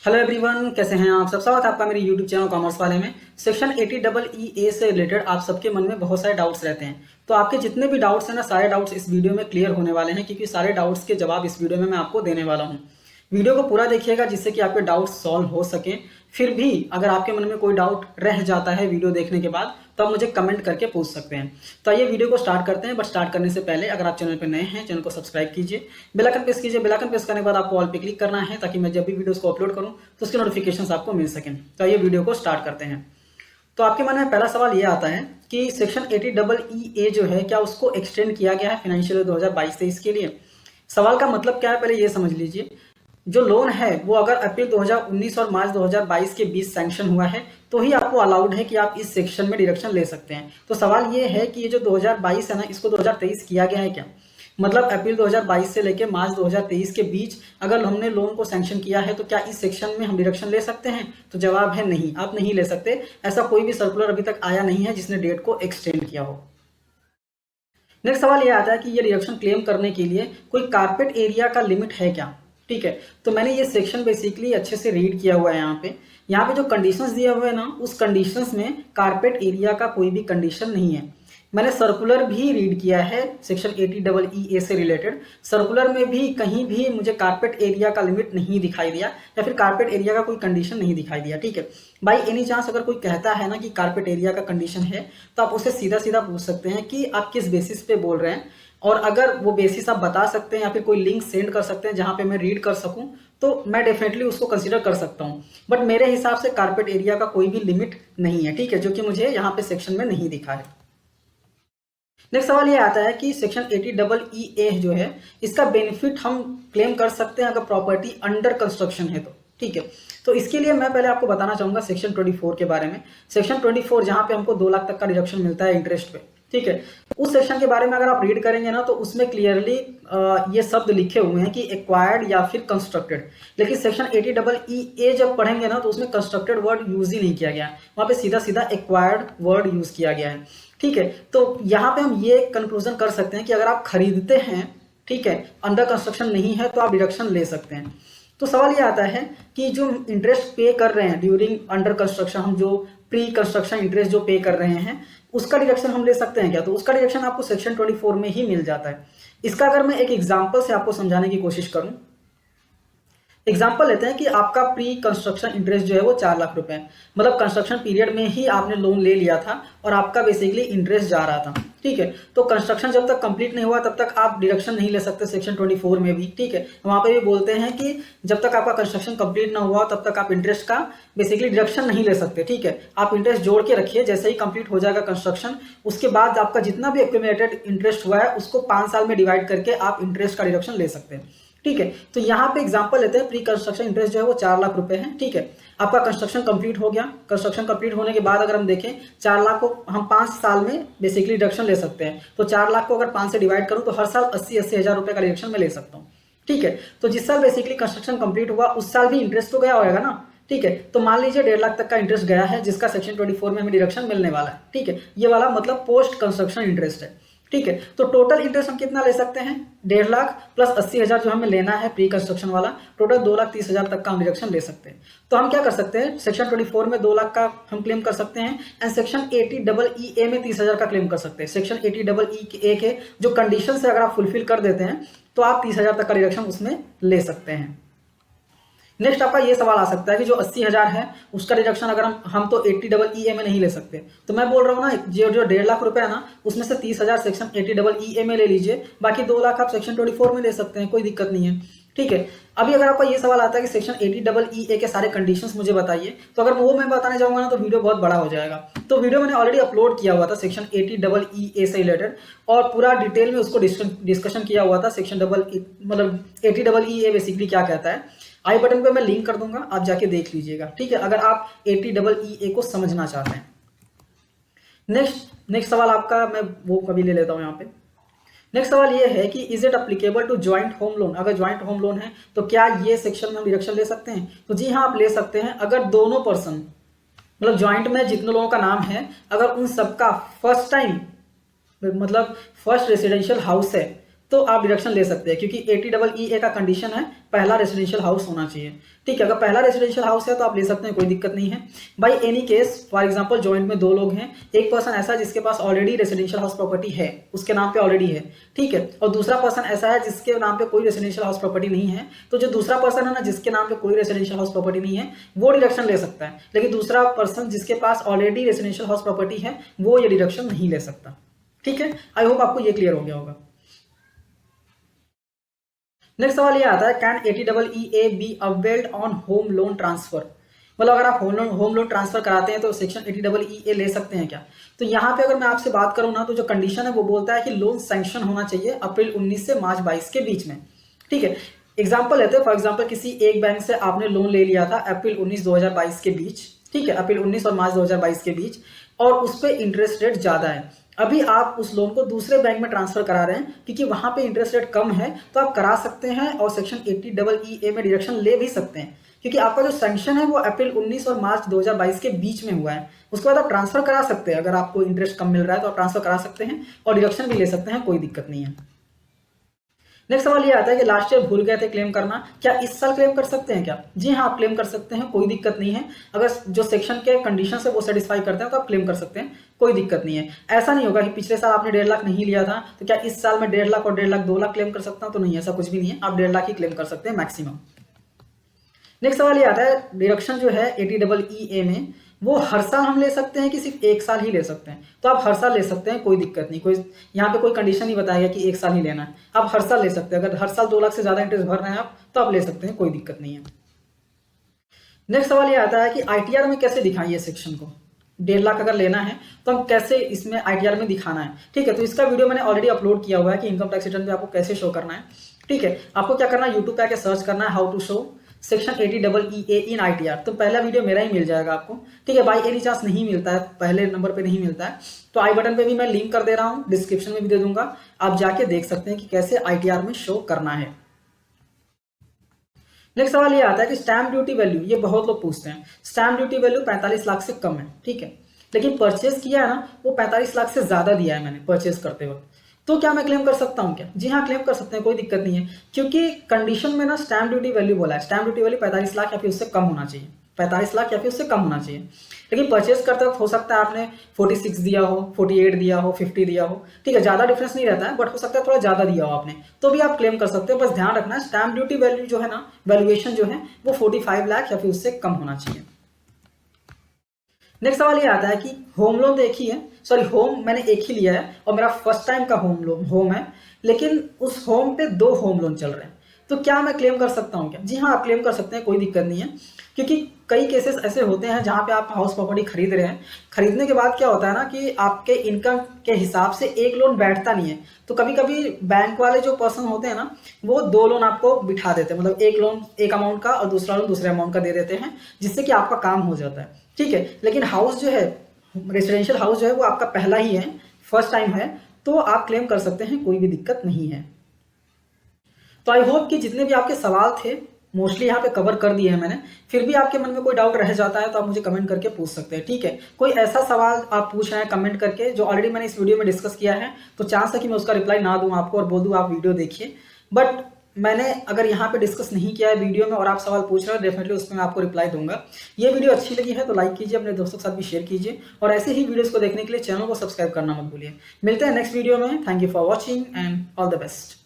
Hello everyone, कैसे हैं आप सब। स्वागत है आपका मेरे यूट्यूब चैनल कॉमर्स वाले में। सेक्शन 80EE से रिलेटेड आप सबके मन में बहुत सारे डाउट्स रहते हैं, तो आपके जितने भी डाउट्स हैं ना, सारे डाउट्स इस वीडियो में क्लियर होने वाले हैं, क्योंकि सारे डाउट्स के जवाब इस वीडियो में मैं आपको देने वाला हूं। वीडियो को पूरा देखिएगा जिससे कि आपके डाउट्स सॉल्व हो सकें। फिर भी अगर आपके मन में कोई डाउट रह जाता है वीडियो देखने के बाद, तो आप मुझे कमेंट करके पूछ सकते हैं। तो आइए वीडियो को स्टार्ट करते हैं। बट स्टार्ट करने से पहले अगर आप चैनल पर नए हैं, चैनल को सब्सक्राइब कीजिए, बेल आइकन प्रेस कीजिए। बेल आइकन प्रेस करने के बाद आपको ऑल पे क्लिक करना है, ताकि मैं जब भी वीडियोस को अपलोड करूं तो उसके नोटिफिकेशंस आपको मिल सकें। तो आइए वीडियो को स्टार्ट करते हैं। तो आपके मन में पहला सवाल ये आता है कि सेक्शन 80EE जो है, क्या उसको एक्सटेंड किया गया है फाइनेंशियल 2022-23 के लिए। सवाल का मतलब क्या है, पहले ये समझ लीजिए। जो लोन है वो अगर अप्रैल 2019 और मार्च 2022 के बीच सैंक्शन हुआ है, तो ही आपको अलाउड है कि आप इस सेक्शन में डिडक्शन ले सकते हैं। तो सवाल ये है कि ये जो 2022 है ना, इसको 2023 किया गया है क्या। मतलब अप्रैल 2022 से लेकर मार्च 2023 के बीच अगर हमने लोन को सैंक्शन किया है, तो क्या इस सेक्शन में हम डिडक्शन ले सकते हैं। तो जवाब है नहीं, आप नहीं ले सकते। ऐसा कोई भी सर्कुलर अभी तक आया नहीं है जिसने डेट को एक्सटेंड किया हो। नेक्स्ट सवाल ये आता है कि ये डिडक्शन क्लेम करने के लिए कोई कारपेट एरिया का लिमिट है क्या। ठीक है, तो मैंने ये सेक्शन बेसिकली अच्छे से रीड किया हुआ है। यहाँ पे जो कंडीशंस दिए हुए हैं ना, उस कंडीशंस में कारपेट एरिया का कोई भी कंडीशन नहीं है। मैंने सर्कुलर भी रीड किया है सेक्शन 80EE से रिलेटेड। सर्कुलर में भी कहीं भी मुझे कारपेट एरिया का लिमिट नहीं दिखाई दिया, या फिर कारपेट एरिया का कोई कंडीशन नहीं दिखाई दिया। ठीक है, बाई एनी चांस अगर कोई कहता है ना कि कारपेट एरिया का कंडीशन है, तो आप उससे सीधा सीधा पूछ सकते हैं कि आप किस बेसिस पे बोल रहे हैं। और अगर वो बेसिस आप बता सकते हैं या फिर कोई लिंक सेंड कर सकते हैं जहां पे मैं रीड कर सकूं, तो मैं डेफिनेटली उसको कंसीडर कर सकता हूं। बट मेरे हिसाब से कारपेट एरिया का कोई भी लिमिट नहीं है। ठीक है, जो कि मुझे यहाँ पे सेक्शन में नहीं दिखा है। नेक्स्ट सवाल ये आता है कि सेक्शन 80EE जो है, इसका बेनिफिट हम क्लेम कर सकते हैं अगर प्रॉपर्टी अंडर कंस्ट्रक्शन है तो। ठीक है, तो इसके लिए मैं पहले आपको बताना चाहूंगा सेक्शन 24 के बारे में। सेक्शन 24 जहां पे हमको 2 लाख तक का डिडक्शन मिलता है इंटरेस्ट पे। ठीक है, उस सेक्शन के बारे में अगर आप रीड करेंगे ना, तो उसमें क्लियरली ये शब्द लिखे हुए हैं कि एक्वायर्ड या फिर कंस्ट्रक्टेड। लेकिन सेक्शन 80EE जब पढ़ेंगे ना, तो उसमें कंस्ट्रक्टेड वर्ड यूज ही नहीं किया गया, वहां पे सीधा सीधा एक्वायर्ड वर्ड यूज किया गया है। ठीक है, तो यहाँ पे हम ये कंक्लूजन कर सकते हैं कि अगर आप खरीदते हैं, ठीक है, अंडर कंस्ट्रक्शन नहीं है, तो आप डिडक्शन ले सकते हैं। तो सवाल ये आता है कि जो इंटरेस्ट पे कर रहे हैं ड्यूरिंग अंडर कंस्ट्रक्शन, हम जो प्री कंस्ट्रक्शन इंटरेस्ट जो पे कर रहे हैं, उसका डिडक्शन हम ले सकते हैं क्या। तो उसका डिडक्शन आपको सेक्शन 24 में ही मिल जाता है। इसका अगर मैं एक एग्जाम्पल से आपको समझाने की कोशिश करूं, एग्जाम्पल लेते हैं कि आपका प्री कंस्ट्रक्शन इंटरेस्ट जो है वो 4 लाख रुपए है। मतलब कंस्ट्रक्शन पीरियड में ही आपने लोन ले लिया था और आपका बेसिकली इंटरेस्ट जा रहा था। ठीक है, तो कंस्ट्रक्शन जब तक कंप्लीट नहीं हुआ तब तक आप डिडक्शन नहीं ले सकते सेक्शन 24 में भी। ठीक है, वहां पे भी बोलते हैं कि जब तक आपका कंस्ट्रक्शन कंप्लीट ना हुआ तब तक आप इंटरेस्ट का बेसिकली डिडक्शन नहीं ले सकते। ठीक है, आप इंटरेस्ट जोड़ के रखिए, जैसे ही कंप्लीट हो जाएगा कंस्ट्रक्शन, उसके बाद आपका जितना भी एक्यूमुलेटेड इंटरेस्ट हुआ है उसको 5 साल में डिवाइड करके आप इंटरेस्ट का डिडक्शन ले सकते हैं। ठीक है, तो यहाँ पे एग्जांपल लेते हैं। प्री कंस्ट्रक्शन इंटरेस्ट जो है वो 4 लाख रुपए है। ठीक है, आपका कंस्ट्रक्शन कंप्लीट हो गया। कंस्ट्रक्शन कंप्लीट होने के बाद अगर हम देखें, 4 लाख को हम 5 साल में बेसिकली डिडक्शन ले सकते हैं। तो 4 लाख को अगर 5 से डिवाइड करूं तो हर साल 80-80 हजार रुपए का डिडक्शन मैं ले सकता हूँ। ठीक है, तो जिस साल बेसिकली कंस्ट्रक्शन कंप्लीट हुआ उस साल भी इंटरेस्ट तो गया होगा ना। ठीक है, तो मान लीजिए 1.5 लाख तक का इंटरेस्ट गया है, जिसका सेक्शन 24 में हमें डिडक्शन मिलने वाला है। ठीक है, ये वाला मतलब पोस्ट कंस्ट्रक्शन इंटरेस्ट है। ठीक है, तो टोटल इंटरेस्ट हम कितना ले सकते हैं, 1.5 लाख प्लस 80 हजार जो हमें लेना है प्री कंस्ट्रक्शन वाला, टोटल 2,30,000 तक का हम डिडक्शन ले सकते हैं। तो हम क्या कर सकते हैं, सेक्शन 24 में 2 लाख का हम क्लेम कर सकते हैं, एंड सेक्शन 80EE में 30,000 का क्लेम कर सकते हैं। सेक्शन 80EE के जो कंडीशन है अगर आप फुलफिल कर देते हैं, तो आप 30,000 तक का डिडक्शन उसमें ले सकते हैं। नेक्स्ट आपका ये सवाल आ सकता है कि जो 80,000 है उसका डिडक्शन अगर हम तो 80EE में नहीं ले सकते। तो मैं बोल रहा हूँ ना, जो 1.5 लाख रुपए है ना, उसमें से 30,000 सेक्शन 80EE में ले लीजिए, बाकी 2 लाख आप सेक्शन 24 में ले सकते हैं, कोई दिक्कत नहीं है। ठीक है, अभी अगर आपका ये सवाल आता है कि सेक्शन 80EE के सारे कंडीशंस मुझे बताइए, तो अगर वो मैं बताने जाऊंगा ना तो वीडियो बहुत बड़ा हो जाएगा। तो वीडियो मैंने ऑलरेडी अपलोड किया हुआ था सेक्शन 80EE से रिलेटेड, और पूरा डिटेल में उसको डिस्कशन किया हुआ था। सेक्शन मतलब 80EE बेसिकली क्या कहता है, आई बटन पे मैं लिंक कर दूंगा, आप जाके देख लीजिएगा। ठीक है, अगर आप 80EE को समझना चाहते हैं। नेक्स्ट सवाल आपका मैं वो कभी ले लेता हूं यहाँ पे। नेक्स्ट सवाल ये है कि is it applicable to joint home loan. अगर ज्वाइंट होम लोन है तो क्या ये सेक्शन में हम डिडक्शन ले सकते हैं। तो जी हाँ, आप ले सकते हैं। अगर दोनों पर्सन मतलब ज्वाइंट में जितने लोगों का नाम है, अगर उन सबका फर्स्ट टाइम मतलब फर्स्ट रेसिडेंशियल हाउस है, तो आप डिडक्शन ले सकते हैं, क्योंकि 80EE का कंडीशन है पहला रेसिडेंशियल हाउस होना चाहिए। ठीक है, अगर पहला रेसिडेंशियल हाउस है तो आप ले सकते हैं, कोई दिक्कत नहीं है। By any case, for example joint में 2 लोग हैं, एक पर्सन ऐसा है जिसके पास ऑलरेडी रेसिडेंशियल हाउस प्रॉपर्टी है, उसके नाम पे ऑलरेडी है, ठीक है, और दूसरा पर्सन ऐसा है जिसके नाम पे कोई रेसिडेंशियल हाउस प्रॉपर्टी नहीं है, तो जो दूसरा पर्सन है ना जिसके नाम पे कोई रेसिडेंशियल हाउस प्रॉपर्टी नहीं है वो डिडक्शन ले सकता है, लेकिन दूसरा पर्सन जिसके पास ऑलरेडी रेसिडेंशियल हाउस प्रॉपर्टी है वो ये डिडक्शन नहीं ले सकता। ठीक है, आई होप आपको ये क्लियर हो गया होगा। नेक्स्ट सवाल ये आता है, can 80EE be availed on home loan transfer? मतलब अगर आप होम लोन ट्रांसफर कराते हैं तो सेक्शन 80EE ले सकते हैं क्या? तो यहाँ पे अगर मैं आपसे बात करूँ ना, तो जो कंडीशन है वो बोलता है कि लोन सैंक्शन होना चाहिए अप्रैल 19 से मार्च 22 के बीच में। ठीक है, एग्जाम्पल लेते हैं, फॉर एग्जाम्पल किसी एक बैंक से आपने लोन ले लिया था अप्रैल 19 2022 के बीच, ठीक है, अप्रैल 19 और मार्च 2022 के बीच, और उस पर इंटरेस्ट रेट ज्यादा है। अभी आप उस लोन को दूसरे बैंक में ट्रांसफर करा रहे हैं क्योंकि वहां पे इंटरेस्ट रेट कम है, तो आप करा सकते हैं और सेक्शन 80EE में डिडक्शन ले भी सकते हैं, क्योंकि आपका जो सैंक्शन है वो अप्रैल 19 और मार्च 2022 के बीच में हुआ है। उसके बाद आप ट्रांसफर करा सकते हैं, अगर आपको इंटरेस्ट कम मिल रहा है तो आप ट्रांसफर करा सकते हैं और डिडक्शन भी ले सकते हैं, कोई दिक्कत नहीं है। नेक्स्ट सवाल ये आता है कि लास्ट ईयर भूल गए थे क्लेम करना, क्या इस साल क्लेम कर सकते हैं क्या? जी हाँ, आप क्लेम कर सकते हैं, कोई दिक्कत नहीं है। अगर जो सेक्शन के कंडीशन है वो सेटिस्फाई करते हैं तो आप क्लेम कर सकते हैं, कोई दिक्कत नहीं है। ऐसा नहीं होगा कि पिछले साल आपने 1.5 लाख नहीं लिया था तो क्या इस साल में 1.5 लाख और 1.5 लाख 2 लाख क्लेम कर सकता हूं, तो नहीं, ऐसा कुछ भी नहीं है, आप 1.5 लाख ही क्लेम कर सकते हैं मैक्सिमम। नेक्स्ट सवाल ये आता है, डिडक्शन जो है 80EE में वो हर साल हम ले सकते हैं कि सिर्फ एक साल ही ले सकते हैं? तो आप हर साल ले सकते हैं, कोई दिक्कत नहीं, कोई यहाँ पे कोई कंडीशन नहीं बताया कि एक साल ही लेना है, आप हर साल ले सकते हैं। अगर हर साल 2 लाख से ज्यादा इंटरेस्ट भर रहे हैं आप, तो आप ले सकते हैं, कोई दिक्कत नहीं है। नेक्स्ट सवाल ये आता है कि ITR में कैसे दिखाइए सेक्शन को, 1.5 लाख अगर लेना है तो हम कैसे इसमें ITR में दिखाना है। ठीक है, तो इसका वीडियो मैंने ऑलरेडी अपलोड किया हुआ है कि इनकम टैक्स रिटर्न पे आपको कैसे शो करना है। ठीक है, आपको क्या करना है, यूट्यूब पे आके सर्च करना है how to show section 80EE in ITR, तो पहला वीडियो मेरा ही मिल जाएगा आपको। ठीक है, बाई एनी चांस नहीं मिलता है, पहले नंबर पे नहीं मिलता है, तो आई बटन पे भी मैं लिंक कर दे रहा हूँ, डिस्क्रिप्शन में भी दे दूंगा, आप जाके देख सकते हैं कि कैसे ITR में शो करना है। नेक्स्ट सवाल ये आता है कि स्टैम्प ड्यूटी वैल्यू, ये बहुत लोग पूछते हैं, स्टैम्प ड्यूटी वैल्यू 45 लाख से कम है, ठीक है, लेकिन परचेज किया है ना वो 45 लाख से ज्यादा दिया है मैंने परचेज करते वक्त, तो क्या मैं क्लेम कर सकता हूं क्या? जी हाँ, क्लेम कर सकते हैं, कोई दिक्कत नहीं है, क्योंकि कंडीशन में ना स्टैम्प ड्यूटी वैल्यू बोला है, स्टैम्प ड्यूटी वैल्यू 45 लाख या फिर उससे कम होना चाहिए, 45 लाख या फिर उससे कम होना चाहिए। लेकिन परचेज करते वक्त हो सकता है आपने 46 दिया हो, 48 दिया हो, 50 दिया हो, ठीक है, ज्यादा डिफरेंस नहीं रहता है, बट हो सकता है थोड़ा ज्यादा दिया हो आपने, तो भी आप क्लेम कर सकते हो। बस ध्यान रखना है स्टैम्प ड्यूटी वैल्यू जो है ना, वैल्यूएशन जो है वो 45 लाख या फिर उससे कम होना चाहिए। नेक्स्ट सवाल ये आता है कि होम लोन तो एक ही है, सॉरी होम मैंने एक ही लिया है और मेरा फर्स्ट टाइम का होम है, लेकिन उस होम पे 2 होम लोन चल रहे हैं, तो क्या मैं क्लेम कर सकता हूँ क्या? जी हाँ, आप क्लेम कर सकते हैं, कोई दिक्कत नहीं है, क्योंकि कई केसेस ऐसे होते हैं जहाँ पे आप हाउस प्रॉपर्टी खरीद रहे हैं, खरीदने के बाद क्या होता है ना कि आपके इनकम के हिसाब से एक लोन बैठता नहीं है, तो कभी कभी बैंक वाले जो पर्सन होते हैं ना वो 2 लोन आपको बिठा देते हैं, मतलब एक लोन एक अमाउंट का और दूसरा लोन दूसरे अमाउंट का दे देते हैं, जिससे कि आपका काम हो जाता है। ठीक है, लेकिन हाउस जो है, रेसिडेंशियल हाउस जो है वो आपका पहला ही है, फर्स्ट टाइम है, तो आप क्लेम कर सकते हैं, कोई भी दिक्कत नहीं है। तो आई होप कि जितने भी आपके सवाल थे मोस्टली यहाँ पे कवर कर दिए हैं मैंने, फिर भी आपके मन में कोई डाउट रह जाता है तो आप मुझे कमेंट करके पूछ सकते हैं। ठीक है, कोई ऐसा सवाल आप पूछ रहे हैं कमेंट करके जो ऑलरेडी मैंने इस वीडियो में डिस्कस किया है, तो चांस है कि मैं उसका रिप्लाई ना दूं आपको और बोल दूं आप वीडियो देखिए, बट मैंने अगर यहाँ पे डिस्कस नहीं किया है वीडियो में और आप सवाल पूछ रहे हो, डेफिनेटली उसमें मैं आपको रिप्लाई दूंगा। ये वीडियो अच्छी लगी है तो लाइक कीजिए, अपने दोस्तों के साथ भी शेयर कीजिए, और ऐसे ही वीडियोस को देखने के लिए चैनल को सब्सक्राइब करना मत भूलिए। मिलते हैं नेक्स्ट वीडियो में, thank you for watching and all the best.